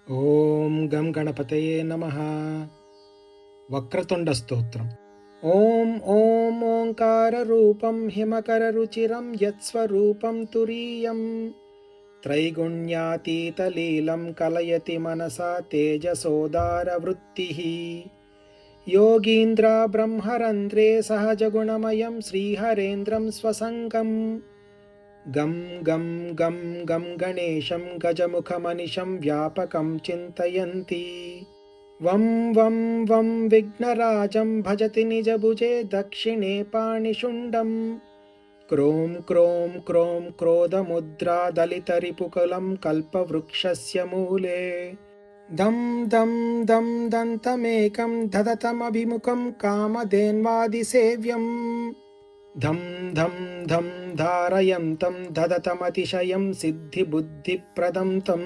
ಓಂ ಗಂ ಗಣಪತಯೇ ನಮಃ. ವಕ್ರತುಂಡ ಸ್ತೋತ್ರಂ. ಓಂ ಓಂ ಓಂಕಾರರೂಪಂ ಹಿಮಕರರುಚಿರಂ ಯತ್ಸ್ವರೂಪಂ ತುರೀಯಂ ತ್ರೈಗುಣ್ಯಾತೀತಲೀಲಂ ಕಲಯತಿ ಮನಸಾ ತೇಜಸೋದಾರವೃತ್ತಿಃ ಯೋಗೀಂದ್ರ ಬ್ರಹ್ಮರಂಧ್ರೇ ಸಹಜಗುಣಮಯಂ ಶ್ರೀಹರೇಂದ್ರಂ ಸ್ವಸಂಗಂ ಗಂ ಗಂ ಗಂ ಗಂ ಗಣೇಶಂ ಗಜಮುಖಮನಿಶಂ ವ್ಯಾಪಕಂ ಚಿಂತಯಂತಿ ವಂ ವಂ ವಂ ವಿಘ್ನರಾಜಂ ಭಜತಿ ನಿಜಭುಜೆ ದಕ್ಷಿಣೆ ಪಾಣಿಶುಂಡಂ ಕ್ರೋಂ ಕ್ರೋಂ ಕ್ರೋಂ ಕ್ರೋಧಮುದ್ರಾ ದಲಿತರಿಪುಕುಲಂ ಕಲ್ಪವೃಕ್ಷಸ್ಯ ಮೂಲೆ ದಂ ದಂ ದಂ ದಂತಮೇಕಂ ದದತಮಭಿಮುಖಂ ಕಾಮಧೇನ್ವಾದಿಸೇವ್ಯಂ ಧಂ ಧಂ ಧಂ ಧಾರಯಂತಂ ದದತಮತಿಶಯಂ ಸಿದ್ಧಿಬುದ್ಧಿಪ್ರದಂ ತಂ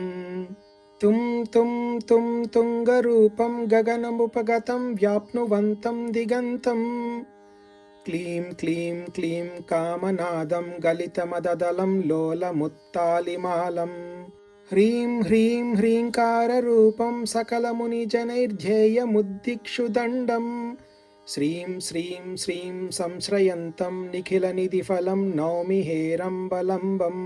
ತುಂ ತುಂ ತುಂ ತುಂಗರೂಪಂ ಗಗನಮುಪಗತಂ ವ್ಯಾಪ್ನುವಂತಂ ದಿಗಂತಂ ಕ್ಲೀಂ ಕ್ಲೀಂ ಕ್ಲೀಂ ಕಾಮನಾದಂ ಗಲಿತಮದದಲಂ ಲೋಲಮುತ್ತಾಲಿಮಾಲಂ ಹ್ರೀಂ ಹ್ರೀಂ ಹ್ರೀಂಕಾರರೂಪಂ ಸಕಲಮುನಿಜನೈರ್ಧ್ಯೇಯಮುದ್ದಿಕ್ಷುದಂಡಂ ಶ್ರೀಂ ಶ್ರೀಂ ಶ್ರೀಂ ಸಂಶ್ರಯಂತಂ ನಿಖಿಲನಿಧಿಫಲಂ ನೌಮಿ ಹೇರಂಬಲಂಬಂ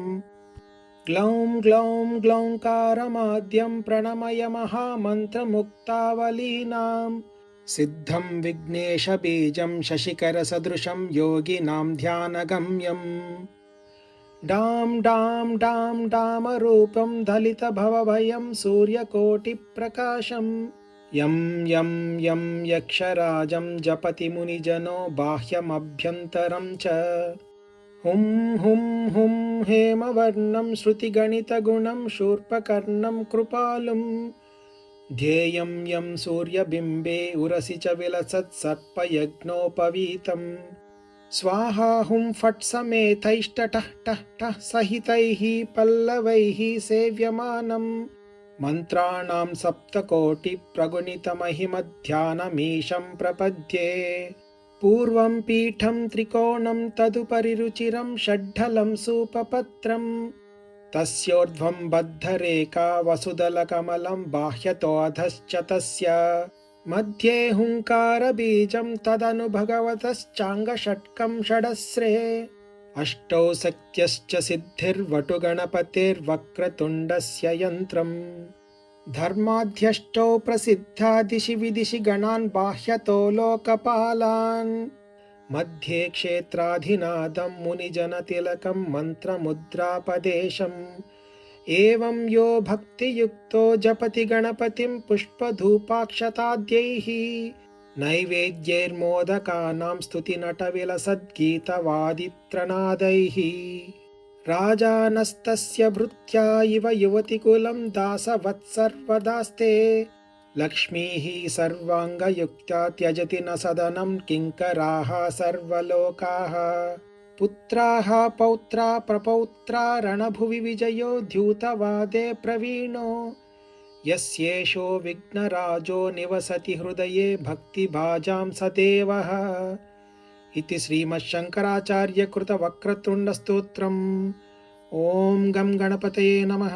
ಗ್ಲೌಂ ಗ್ಲೌಂ ಗ್ಲೌಂಕಾರಮಾದ್ಯಂ ಪ್ರಣಮಯ ಮಹಾಮಂತ್ರಮುಕ್ತಾವಲೀನಾಂ ಸಿದ್ಧಂ ವಿಘ್ನೇಶಬೀಜಂ ಶಶಿಕರಸದೃಶಂ ಯೋಗಿನಾಂ ಧ್ಯಾನಗಮ್ಯಂ ಡಾಂ ಡಾಂ ಡಾಂ ಡಾಮರೂಪಂ ದಲಿತಭವಭಯಂ ಸೂರ್ಯಕೋಟಿಪ್ರಕಾಶಂ ಯಂ ಯಂ ಯಂ ಯಕ್ಷರಾಜಂ ಜಪತಿ ಮುನಿಜನೋ ಬಾಹ್ಯಮಭ್ಯಂತರಂ ಚ ಹುಂ ಹುಂ ಹುಂ ಹೇಮವರ್ಣಂ ಶ್ರುತಿಗಣಿತಗುಣಂ ಶೂರ್ಪಕರ್ಣಂ ಕೃಪಾಲುಂ ಧ್ಯೇಯಂ ಯಂ ಸೂರ್ಯಬಿಂಬೆ ಉರಸಿ ಚ ವಿಲಸತ್ ಸರ್ಪಯಜ್ಞೋಪವೀತಂ ಸ್ವಾಹಾ ಹುಂ ಫಟ್ ಸಮೇತೈಷ್ಟಟಃ ಟಃ ಟಃ ಸಹಿತೈಃ ಪಲ್ಲವೈಃ ಸೇವ್ಯಮಾನಂ ಮಂತ್ರಾಣಾಂ ಸಪ್ತಕೋಟಿ ಪ್ರಗುಣಿತಮಹಿಮಧ್ಯಾನಮೀಶಂ ಪ್ರಪದ್ಯೆ ಪೂರ್ವಂ ಪೀಠಂ ತ್ರಿಕೋಣಂ ತದುಪರಿ ರುಚಿರಂ ಷಡ್ಢಲಂ ಸೂಪಪತ್ರಂ ತಸ್ಯೋರ್ಧ್ವಂ ಬದ್ಧರೇಖಾ ವಸುದಲಕಮಲಂ ಬಾಹ್ಯತೋऽಧಶ್ಚ ತಸ್ಯ ಮಧ್ಯೆ ಹುಂಕಾರಬೀಜಂ ತದನು ಭಗವತಶ್ಚಾಂಗಷಟ್ಕಂ ಷಡಸ್ರೇ ಅಷ್ಟೌ ಸತ್ಯಶ್ಚ ಸಿದ್ಧಿರ್ವಟುಗಣಪತಿರ್ವಕ್ರತುಂಡಸ್ಯ ಯಂತ್ರಂ ಧರ್ಮಾಧ್ಯಷ್ಟೌ ಪ್ರಸಿದ್ಧಾ ದಿಶಿ ವಿದಿಶಿ ಗಣಾನ್ ಬಾಹ್ಯತೋ ಲೋಕಪಾಲಾನ್ ಮಧ್ಯೆ ಕ್ಷೇತ್ರಾಧಿನಾದಂ ಮುನಿಜನತಿಲಕಂ ಮಂತ್ರಮುದ್ರಾಪದೇಶಂ ಏವಂ ಯೋ ಭಕ್ತಿಯುಕ್ತೋ ಜಪತಿ ಗಣಪತಿಂ ಪುಷ್ಪಧೂಪಾಕ್ಷತಾದ್ಯೈಃ ನೈವೇದ್ಯೈರ್ಮೋದಕಾನಾಂ ಸ್ತುತಿನಟವಿಲಸದ್ಗೀತವಾದಿತ್ರನಾದೈಃ ರಾಜಾನಸ್ತಸ್ಯ ಭೃತ್ಯಾ ಇವ ಯುವತಿಕುಲಂ ದಾಸವತ್ಸರ್ವದಾಸ್ತೆ ಲಕ್ಷ್ಮೀಃ ಸರ್ವಾಂಗಯುಕ್ತಾ ತ್ಯಜತಿ ನ ಸದನಂ ಕಿಂಕರಾಃ ಸರ್ವಲೋಕಾಃ ಪುತ್ರಾಃ ಪೌತ್ರಾ ಪ್ರಪೌತ್ರಾ ರಣಭುವಿ ವಿಜಯೋ ದ್ಯೂತವಾದೆ ಪ್ರವೀಣೋ ಯಸ್ಯೇಷೋ ವಿಘ್ನರಾಜೋ ನಿವಸತಿ ಹೃದಯೇ ಭಕ್ತಿಭಾಜಾಂ ಸದೇವಃ ಇತಿ ಶ್ರೀಮಚ್ಶಂಕರಾಚಾರ್ಯಕೃತ ವಕ್ರತುಂಡ ಸ್ತೋತ್ರಂ. ಓಂ ಗಂ ಗಣಪತಯೇ ನಮಃ.